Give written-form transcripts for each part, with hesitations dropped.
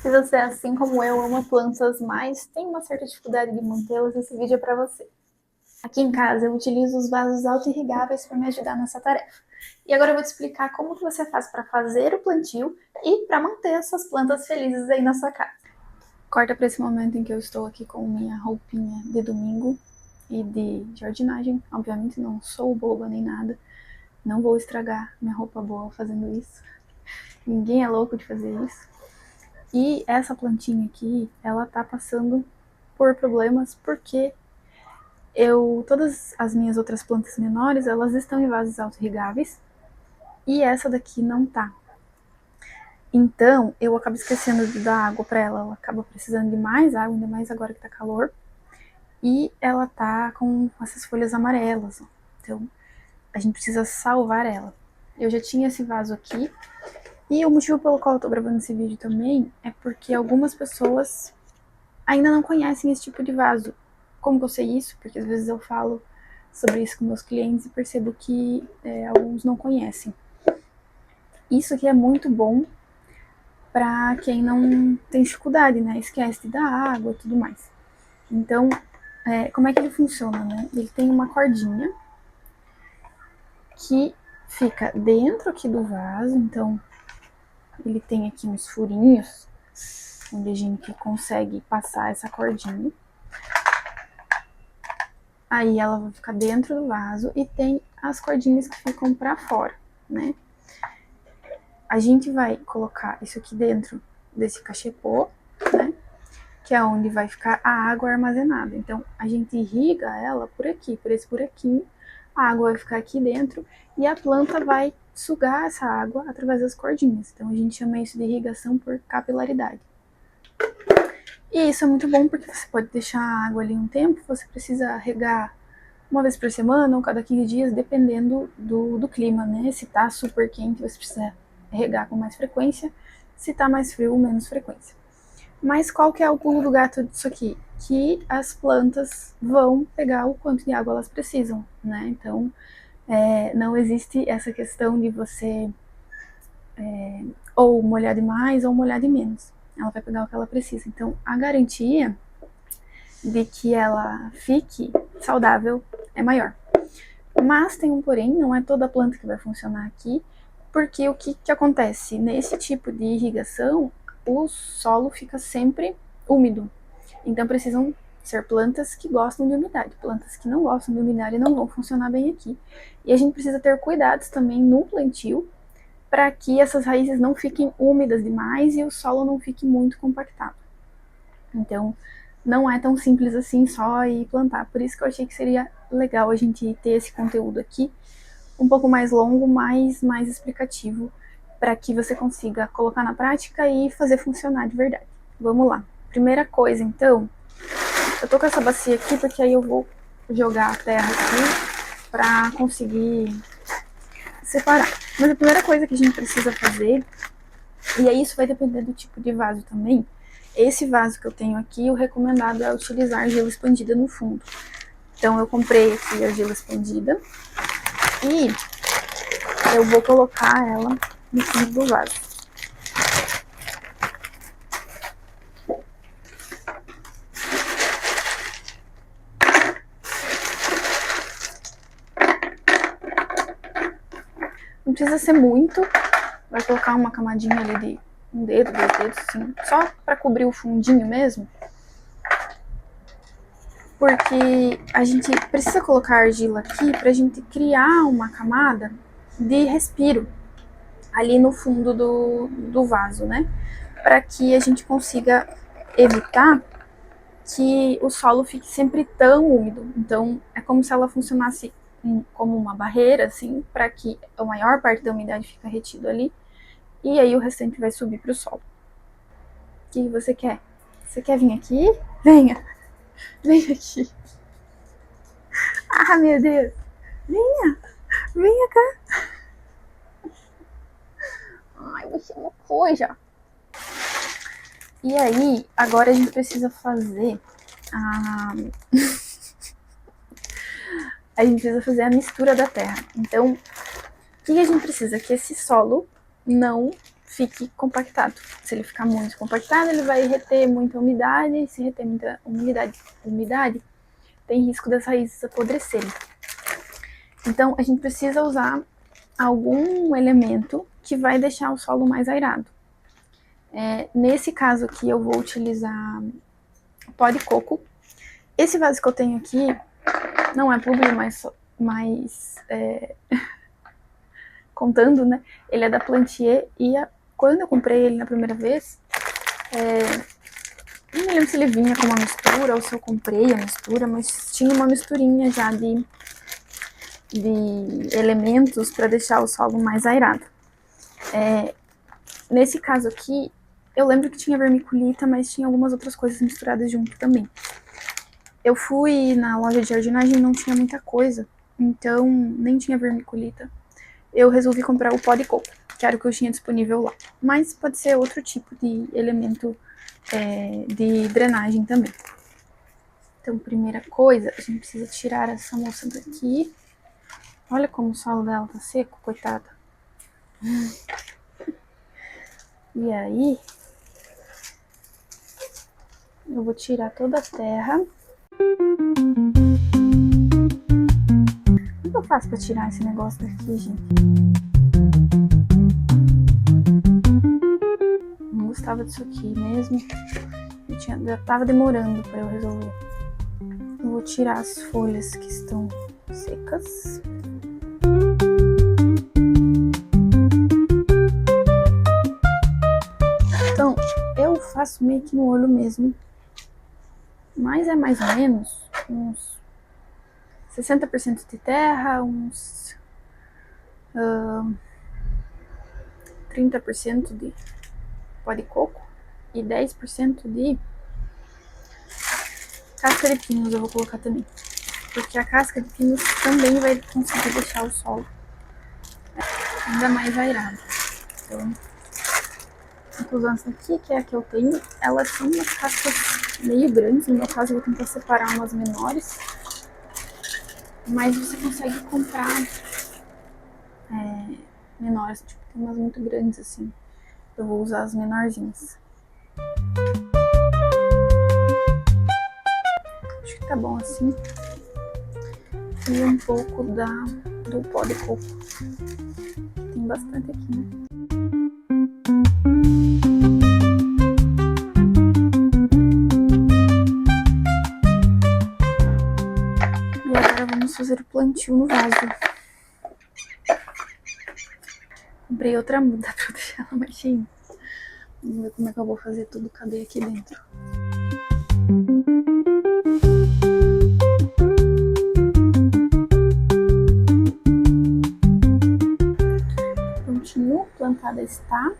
Se você, assim como eu, ama plantas, mas tem uma certa dificuldade de mantê-las, esse vídeo é para você. Aqui em casa eu utilizo os vasos auto-irrigáveis para me ajudar nessa tarefa. E agora eu vou te explicar como que você faz para fazer o plantio e para manter essas plantas felizes aí na sua casa. Corta para esse momento em que eu estou aqui com minha roupinha de domingo e de jardinagem. Obviamente não sou boba nem nada, não vou estragar minha roupa boa fazendo isso. Ninguém é louco de fazer isso. E essa plantinha aqui, ela tá passando por problemas porque todas as minhas outras plantas menores, elas estão em vasos auto-irrigáveis e essa daqui não tá. Então, eu acabo esquecendo de dar água pra ela acaba precisando de mais água, ainda mais agora que tá calor. E ela tá com essas folhas amarelas, ó. Então, a gente precisa salvar ela. Eu já tinha esse vaso aqui, e o motivo pelo qual eu tô gravando esse vídeo também é porque algumas pessoas ainda não conhecem esse tipo de vaso. Como que eu sei isso? Porque às vezes eu falo sobre isso com meus clientes e percebo que alguns não conhecem. Isso aqui é muito bom para quem não tem dificuldade, né? Esquece de dar água e tudo mais. Então, como é que ele funciona, né? Ele tem uma cordinha que fica dentro aqui do vaso, então ele tem aqui uns furinhos onde a gente consegue passar essa cordinha. Aí ela vai ficar dentro do vaso e tem as cordinhas que ficam pra fora, né? A gente vai colocar isso aqui dentro desse cachepô, né? Que é onde vai ficar a água armazenada. Então, a gente irriga ela por aqui, por esse buraquinho. A água vai ficar aqui dentro e a planta vai sugar essa água através das cordinhas. Então, a gente chama isso de irrigação por capilaridade. E isso é muito bom porque você pode deixar a água ali um tempo, você precisa regar uma vez por semana ou cada 15 dias, dependendo do clima, né? Se tá super quente, você precisa regar com mais frequência. Se tá mais frio, menos frequência. Mas qual que é o pulo do gato disso aqui? Que as plantas vão pegar o quanto de água elas precisam, né? Então, não existe essa questão de você ou molhar de mais ou molhar de menos. Ela vai pegar o que ela precisa. Então, a garantia de que ela fique saudável é maior. Mas tem um porém, não é toda planta que vai funcionar aqui, porque o que acontece? Nesse tipo de irrigação, o solo fica sempre úmido. Então precisam ser plantas que gostam de umidade. Plantas que não gostam de umidade não vão funcionar bem aqui. E a gente precisa ter cuidados também no plantio para que essas raízes não fiquem úmidas demais e o solo não fique muito compactado. Então, não é tão simples assim só ir plantar. Por isso que eu achei que seria legal a gente ter esse conteúdo aqui, um pouco mais longo, mais explicativo, para que você consiga colocar na prática e fazer funcionar de verdade. Vamos lá. Primeira coisa, então, eu tô com essa bacia aqui porque aí eu vou jogar a terra aqui para conseguir separar. Mas a primeira coisa que a gente precisa fazer, e aí isso vai depender do tipo de vaso também. Esse vaso que eu tenho aqui, o recomendado é utilizar argila expandida no fundo. Então eu comprei aqui a argila expandida e eu vou colocar ela no fundo do vaso. Não precisa ser muito, vai colocar uma camadinha ali de um dedo, 2 dedos, assim, só para cobrir o fundinho mesmo. Porque a gente precisa colocar argila aqui pra gente criar uma camada de respiro ali no fundo do vaso, né? Para que a gente consiga evitar que o solo fique sempre tão úmido. Então, é como se ela funcionasse como uma barreira, assim, para que a maior parte da umidade fique retida ali, e aí o restante vai subir para o solo. O que você quer? Você quer vir aqui? Venha! Vem aqui! Ah, meu Deus! Venha! Venha cá! Ai, você é uma coisa! E aí, agora a gente precisa fazer a gente precisa fazer a mistura da terra. Então, o que a gente precisa? Que esse solo não fique compactado. Se ele ficar muito compactado, ele vai reter muita umidade, e se reter muita umidade, tem risco das raízes apodrecerem. Então, a gente precisa usar algum elemento que vai deixar o solo mais airado. Nesse caso aqui, eu vou utilizar pó de coco. Esse vaso que eu tenho aqui não é publi, mas contando, né? Ele é da Plantier e quando eu comprei ele na primeira vez, não me lembro se ele vinha com uma mistura ou se eu comprei a mistura, mas tinha uma misturinha já de elementos para deixar o solo mais airado. Nesse caso aqui, eu lembro que tinha vermiculita, mas tinha algumas outras coisas misturadas junto também. Eu fui na loja de jardinagem e não tinha muita coisa, então nem tinha vermiculita. Eu resolvi comprar o pó de coco, que era o que eu tinha disponível lá. Mas pode ser outro tipo de elemento de drenagem também. Então, primeira coisa, a gente precisa tirar essa moça daqui. Olha como o solo dela tá seco, coitada. E aí, eu vou tirar toda a terra. O que eu faço pra tirar esse negócio daqui, gente? Não gostava disso aqui mesmo. Já tava demorando pra eu resolver. Eu vou tirar as folhas que estão secas. Então, eu faço meio que no olho mesmo. Mas é mais ou menos uns 60% de terra, uns 30% de pó de coco e 10% de casca de pinos eu vou colocar também. Porque a casca de pinos também vai conseguir deixar o solo ainda mais airado. Então, inclusive essa aqui, que é a que eu tenho, elas são umas cascas meio grandes. No meu caso, eu vou tentar separar umas menores. Mas você consegue comprar menores, tipo, tem umas muito grandes assim. Eu vou usar as menorzinhas. Acho que tá bom assim. E um pouco do pó de coco. Tem bastante aqui, né? E agora vamos fazer o plantio no vaso. Comprei outra muda pra deixar ela mais cheinha. Vamos ver como é que eu vou fazer tudo caber aqui dentro. Prontinho, plantada está.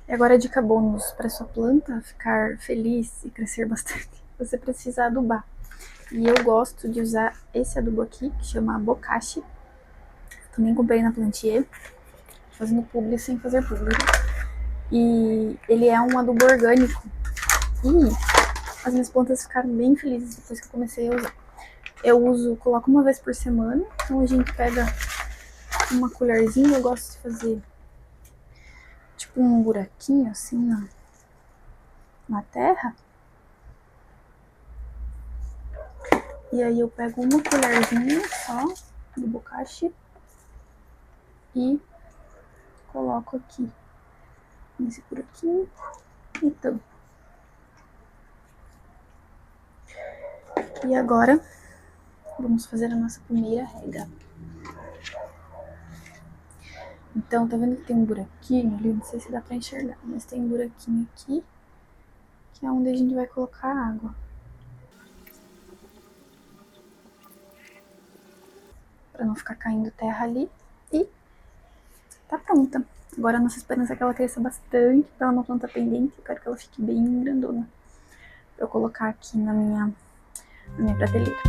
E agora a dica bônus para sua planta ficar feliz e crescer bastante. Você precisa adubar. E eu gosto de usar esse adubo aqui, que chama Bokashi. Também comprei na Plantier, fazendo publi sem fazer publi. E ele é um adubo orgânico. E as minhas plantas ficaram bem felizes depois que eu comecei a usar. Eu coloco uma vez por semana. Então a gente pega uma colherzinha, eu gosto de fazer tipo um buraquinho assim na terra. E aí eu pego uma colherzinha só do Bokashi e coloco aqui nesse buraquinho e tampo. E agora vamos fazer a nossa primeira rega. Então, tá vendo que tem um buraquinho ali? Não sei se dá pra enxergar, mas tem um buraquinho aqui, que é onde a gente vai colocar a água. Pra não ficar caindo terra ali. E tá pronta. Agora a nossa esperança é que ela cresça bastante, pra ela não planta pendente. Eu quero que ela fique bem grandona. Pra eu colocar aqui na minha prateleira.